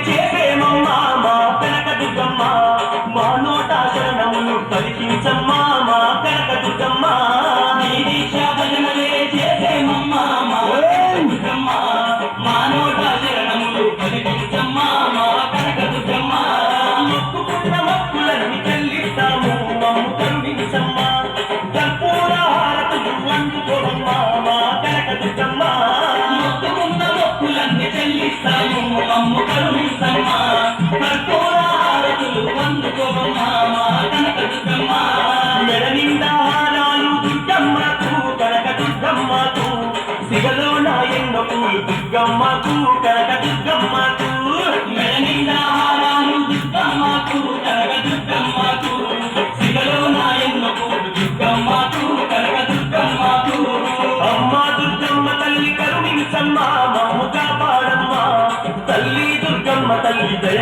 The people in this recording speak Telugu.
చేసేమమ్మా మా కనకదుర్గమ్మ మా నోట శరణములు పలికించమ్మా మా కనకదుర్గమ్మ నీ దీక్ష భజనలే చేసేమమ్మా మా కనకదుర్గమ్మ మా నోట శరణములు పలికించమ్మా మా కనకదుర్గమ్మ మొక్కుకున్న మొక్కులన్నీ చెల్లిస్తాము మమ్ము కరుణించమ్మా కర్పూర హారతులు అందుకోవమ్మా మా కనకదుర్గమ్మ మొక్కుకున్న మొక్కులన్నీ చెల్లిస్తాము మమ్ము కరుణించమ్మా కర్పూర హారతులు అందుకోవమ్మా మా కనకదుర్గమ్మ మెడ నిండా హారాలు దుర్గమ్మకు కనకదుర్గమ్మకు సిగలో నా ఎన్నో పూలు దుర్గమ్మకు కనకదుర్గమ్మకు మెడ నిండా హారాలు దుర్గమ్మకు కనకదుర్గమ్మకు సిగలో నా ఎన్నో పూలు దుర్గమ్మకు కనకదుర్గమ్మకు అమ్మా దుర్గమ్మ తల్లి కరుణించమ్మా మమ్ము కాపాడమ్మా తల్లి దుర్గమ్మ తల్లి జయ